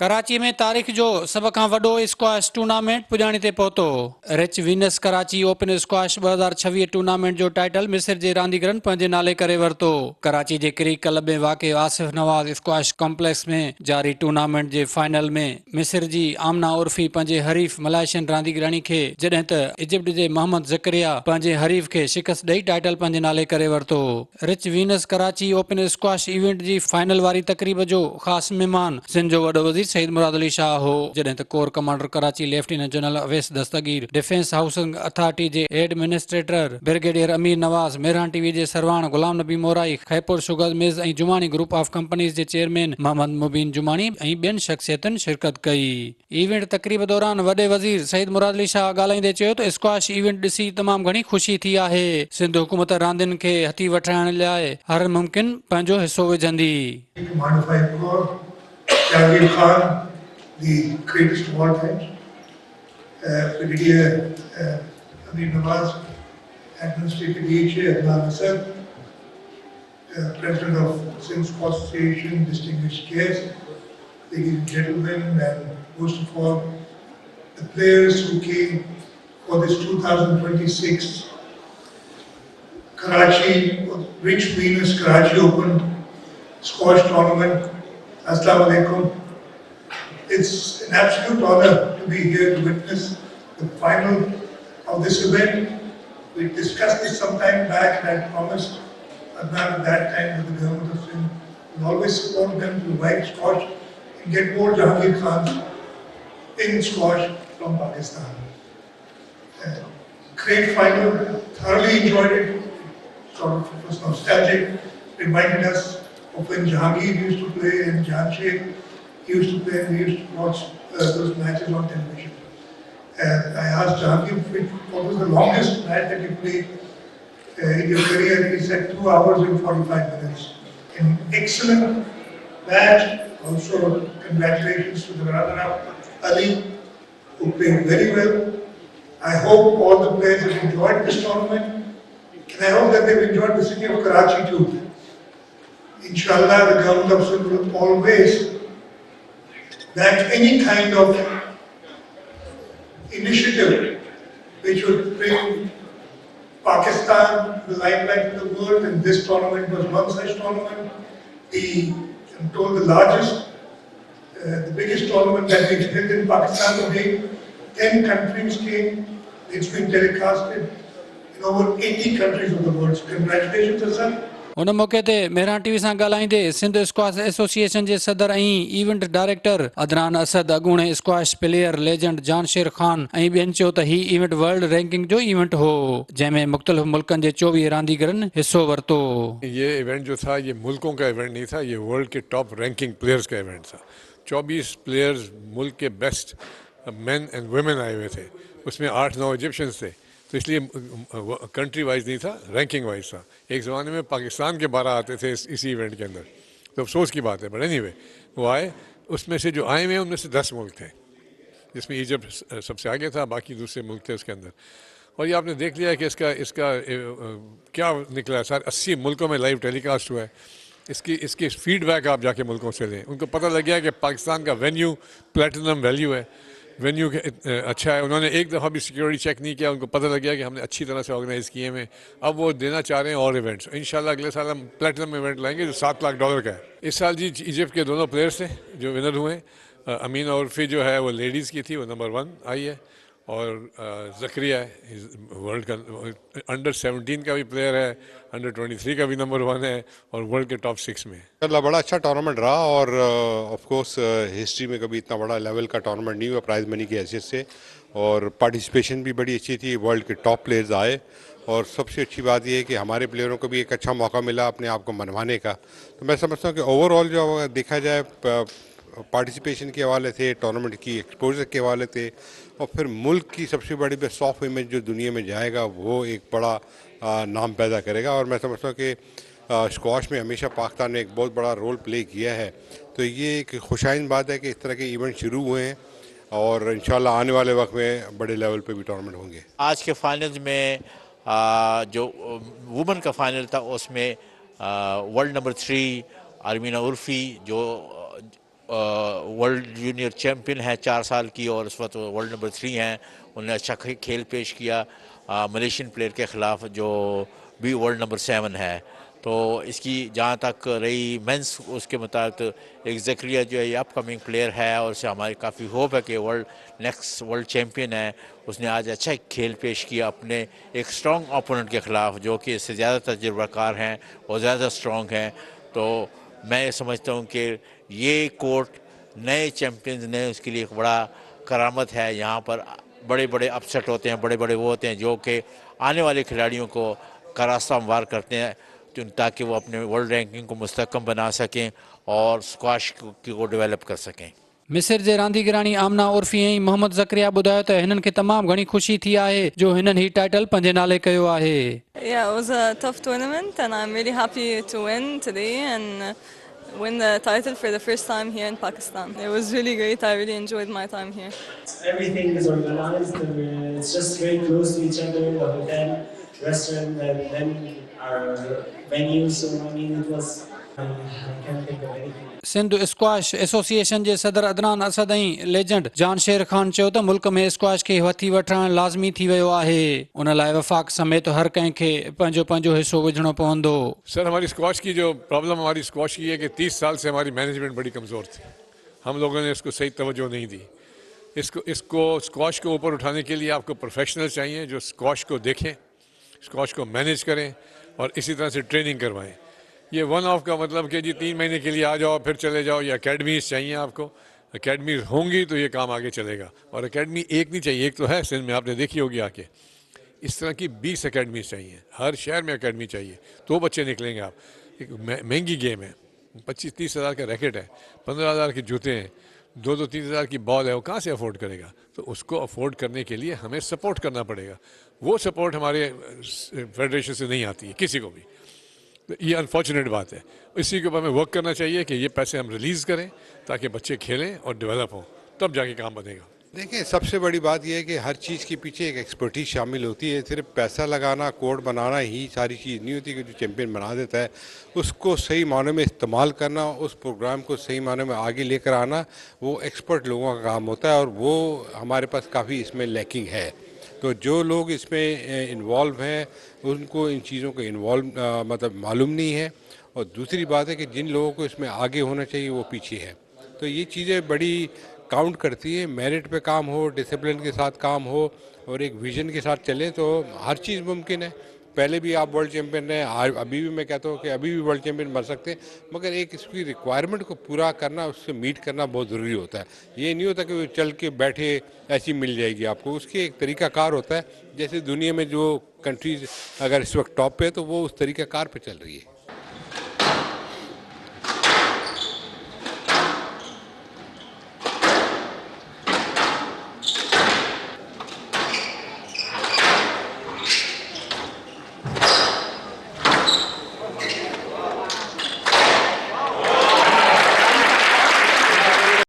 कराची में तारीख़ जो सभ खां वॾो स्क्वाश टूर्नामेंट पुॼाणी ते पहुतो। रिच वीनस कराची ओपन स्क्वाश 2026 टूर्नामेंट जो टाइटल मिस्र जे रांदीगरनि पंहिंजे नाले करे वरितो। कराची जे क्रिक क्लब में वाक़िए आसिफ नवाज़ स्क्वाश कॉम्प्लेक्स में जारी टूर्नामेंट जे फाइनल में मिस्र जी आमना उर्फी पंहिंजे हरीफ मलाशियन रांदीगराणी खे, जॾहिं त इजिप्ट जे मोहम्मद ज़करिया पंहिंजे हरीफ खे शिकस्त ॾेई टाइटल पंहिंजे नाले करे वरितो। रिच वीनस कराची ओपन स्क्वाश इवेंट जी फाइनल वारी तकरीब जो ख़ासि महिमान सिंध जो वॾो वज़ीर सईद मुराद अली शाह हो, जॾहिं त core commander Karachi lieutenant general Awais Dastgir, defence housing authority जे administrator brigadier Amir Nawaz, Mehran TV जे सरवाण Ghulam Nabi mori, Khaipur sugar mills ऐं जुमानी ग्रुप ऑफ कंपनीज़ जे चेयरमैन मोहम्मद मुबीन जुमानी ऐं ॿियनि शख़्सियतुनि शिरकत कई। इवेंट तकरीब दौरान वॾे वज़ीर सईद मुराद अली शाह ॻाल्हाईंदे चयो त स्क्वाश इवेंट ॾिसी तमामु घणी ख़ुशी थी आहे। सिंध हुकूमत रांदियुनि खे हथी वठाइण लाइ हर मुमकिन पंहिंजो हिसो विझंदी। Jahangir Khan, the greatest of all times, Brigadier Amir Nawaz, Administrative DHA, Adnan Asad, President of Sindh Sports Association, distinguished guests, ladies and gentlemen, and most of all, the players who came for this 2026 Karachi, Rich Venus Karachi Open Squash Tournament. Assalamu alaikum. It's an absolute honor to be here to witness the final of this event. We discussed this some time back, and I promised Adnan at that time that the government of Sindh will always support them to revive squash and get more Jahangir Khans in squash from Pakistan. Great final, thoroughly enjoyed it. Sort of it was nostalgic, reminded us of when Jahangir used to play and Jamshed used to play, and we used to watch those matches on television. And I asked Jahangir what was the longest match that you played in your career, and he said 2 hours and 45 minutes. An excellent match. Also, congratulations to the runner-up, Ali, who played very well. I hope all the players have enjoyed this tournament, and I hope that they've enjoyed the city of Karachi too. Inshallah, the government of Sindh will always back any kind of initiative which would bring Pakistan to the limelight of the world, and this tournament was one such tournament. I'm told the largest, the biggest tournament that we've held in Pakistan today. 10 countries came. It's been telecasted in over 80 countries of the world. So congratulations, Hassan. उन मौक़े ते Mehran TV सां ॻाल्हाईंदे Sindh squash association जे सदर ऐं event director Adnan Asad, अॻूणे squash player legend Jansher Khan ऐं ॿियनि चयो त हीउ इवेंट वर्ल्ड रैंकिंग जो इवेंट हो, जंहिंमें मुख़्तलिफ़ मुल्कनि जे 24 रांदीगरनि हिसो वरितो। ये इवेंट जो था, ये मुल्कों का इवेंट नहीं था, ये वर्ल्ड के टॉप रैंकिंग प्लेयर्स का इवेंट था। 24 प्लेयर्स मुल्क के बेस्ट मेन एंड वुमेन आए हुए थे, उसमें 8-9 इजिप्शियंस थे, तो इसलिए कंट्री वाइज नहीं था, रैंकिंग वाइज था। एक ज़माने में पाकिस्तान के 12 आते थे इसी इवेंट के अंदर, तो अफसोस की बात है, बट एनीवे वो आए। उसमें से जो आए हुए उनमें से 10 मुल्क थे, जिसमें इजिप्ट सबसे आगे था, बाकी दूसरे मुल्क थे उसके अंदर। और ये आपने देख लिया कि इसका क्या निकला है। सारे 80 मुल्कों में लाइव टेलीकास्ट हुआ है। इसकी फीडबैक आप जाके मुल्कों से लें, उनको पता लग गया कि पाकिस्तान का वेन्यू प्लेटिनम वैल्यू है, वेन्यू अच्छा है। उन्होंने एक दफ़ा भी सिक्योरिटी चेक नहीं किया, उनको पता लग गया कि हमने अच्छी तरह से ऑर्गेनाइज़ किए हैं। अब वो देना चाह रहे हैं और इवेंट्स। इंशाल्लाह अगले साल हम प्लेटिनम इवेंट लाएंगे जो $7 लाख का है। इस साल जी इजिप्ट के दोनों प्लेयर्स थे जो विनर हुए। अमीना उर्फी जो है वो लेडीज़ की थी, वो नंबर 1 आई है, और ज़करिया वर्ल्ड का अंडर 17 का भी प्लेयर है, अंडर 23 का भी नंबर 1 है, और वर्ल्ड के टॉप 6 में। बड़ा अच्छा टूर्नामेंट रहा, और ऑफ कोर्स हिस्ट्री में कभी इतना बड़ा लेवल का टूर्नामेंट नहीं हुआ प्राइज मनी की हैसियत से, और पार्टिसिपेशन भी बड़ी अच्छी थी। वर्ल्ड के टॉप प्लेयर्स आए, और सबसे अच्छी बात यह है कि हमारे प्लेयरों को भी एक अच्छा मौका मिला अपने आप को मनवाने का। तो मैं समझता हूँ कि ओवरऑल जो देखा जाए पार्टिसिपेशन के हवाले से, टूर्नामेंट की एक्सपोजर के हवाले से, और फिर मुल्क की सबसे बड़ी सॉफ्ट इमेज जो दुनिया में जाएगा वो एक बड़ा नाम पैदा करेगा। और मैं समझता हूँ कि स्क्वाश में हमेशा पाकिस्तान ने एक बहुत बड़ा रोल प्ले किया है, तो ये एक खुशाइन बात है कि इस तरह के इवेंट शुरू हुए हैं, और इंशाल्लाह आने वाले वक्त में बड़े लेवल पे भी टूर्नामेंट होंगे। आज के फाइनल्स में जो वुमेन का फाइनल था उसमें वर्ल्ड नंबर 3 अमीना उर्फी जो वर्ल्ड जूनियर चैम्पियन है 4 साल की और इस वक्त वर्ल्ड नंबर 3 हैं। उन्होंने अच्छा खेल पेश किया मलेशियन प्लेयर के ख़िलाफ़ जो भी वर्ल्ड नंबर 7 है। तो इसकी जहाँ तक रही मेंस, उसके मुताबिक एक ज़करिया जो है ये अपकमिंग प्लेयर है और उससे हमारी काफ़ी होप है कि नेक्स्ट वर्ल्ड चैम्पियन है। उसने आज अच्छा खेल पेश किया अपने एक स्ट्रॉन्ग ओपोनेंट के ख़िलाफ़ जो कि इससे ज़्यादा तजुर्बाकार हैं और ज़्यादा स्ट्रॉन्ग हैं। तो मैं समझता हूँ कि ये कोर्ट नए चैम्पियंस ने उसके लिए एक बड़ा करामत है। यहाँ पर बड़े बड़े अपसेट होते हैं, बड़े बड़े वो होते हैं जो कि आने वाले खिलाड़ियों को का रास्ता हमवार करते हैं ताकि वो अपने वर्ल्ड रैंकिंग को मुस्तहकम बना सकें और स्क्वाश को डेवलप कर सकें। मिस्र जे रांदीगराणी आमना उर्फी ऐं मोहम्मद ज़करिया ॿुधायो त हिननि खे तमामु घणी ख़ुशी थी आहे जो हिननि ही टाइटल पंहिंजे नाले कयो आहे। Yeah, it was a tough tournament, and I'm really happy to win today and win the title for the first time here in Pakistan. It was really great. I really enjoyed my time here. Everything is organized and it's just very close to each other, the hotel, restaurant, and then our venue. So I mean, it was, I can't think of anything. Sindh squash association जे सदर अदनान असद ऐं legend जान शेर ख़ान चयो त मुल्क में squash खे हथी वठणु लाज़मी थी वियो आहे। उन लाइ वफ़ाक़ समेत हर कंहिंखे पंहिंजो पंहिंजो हिसो विझणो पवंदो। सर, हमारी स्क्वाश की जो प्रॉब्लम हमारी स्क्वाश की है कि 30 साल से हमारी मैनेजमेंट बड़ी कमज़ोर थी। हम लोगों ने इसको सही तवज्जो नहीं दी। इसको स्क्वाश को ऊपर उठाने के लिए आपको प्रोफेशनल चाहिए जो स्क्वाश को देखें, स्क्वाश को मैनेज करें और इसी तरह से ट्रेनिंग करवाएं। ये वन ऑफ का मतलब कि जी 3 महीने के लिए आ जाओ फिर चले जाओ, या अकेडमीज चाहिए आपको। अकेडमीज होंगी तो ये काम आगे चलेगा। और अकेडमी एक नहीं चाहिए, एक तो है सिंध में, आपने देखी होगी आके। इस तरह की 20 अकेडमीज चाहिए, हर शहर में अकेडमी चाहिए, तो बच्चे निकलेंगे। आप एक महंगी गेम है, 25-30 हज़ार का रैकेट है, 15 हज़ार के जूते हैं, 2-3 हज़ार की बॉल है, वो कहाँ से अफोर्ड करेगा? तो उसको अफोर्ड करने के लिए हमें सपोर्ट करना पड़ेगा। वो सपोर्ट हमारे फेडरेशन से नहीं आती है किसी को भी। तो ये अनफॉर्चुनेट बात है। इसी के ऊपर हमें वर्क करना चाहिए कि ये पैसे हम रिलीज़ करें ताकि बच्चे खेलें और डेवलप हों, तब जाके काम बनेगा। देखिए, सबसे बड़ी बात यह है कि हर चीज़ के पीछे एक एक्सपर्टीज शामिल होती है। सिर्फ पैसा लगाना, कोड बनाना ही सारी चीज़ नहीं होती कि जो चैम्पियन बना देता है उसको सही मानों में इस्तेमाल करना, उस प्रोग्राम को सही मानों में आगे लेकर आना, वो एक्सपर्ट लोगों का काम होता है और वो हमारे पास काफ़ी इसमें लैकिंग है। तो जो लोग इसमें इन्वॉल्व हैं उनको इन चीज़ों को मतलब मालूम नहीं है। और दूसरी बात है कि जिन लोगों को इसमें आगे होना चाहिए वो पीछे है। तो ये चीज़ें बड़ी काउंट करती है। मेरिट पे काम हो, डिसिप्लिन के साथ काम हो और एक विजन के साथ चले तो हर चीज़ मुमकिन है। पहले भी आप वर्ल्ड चैम्पियन रहे, अभी भी मैं कहता हूँ कि अभी भी वर्ल्ड चैम्पियन बन सकते हैं, मगर एक इसकी रिक्वायरमेंट को पूरा करना, उससे मीट करना बहुत ज़रूरी होता है। ये नहीं होता कि वो चल के बैठे ऐसी मिल जाएगी आपको, उसकी एक तरीक़ाकार होता है। जैसे दुनिया में जो कंट्रीज़ अगर इस वक्त टॉप पे है तो वो उस तरीक़ाकार पे चल रही है।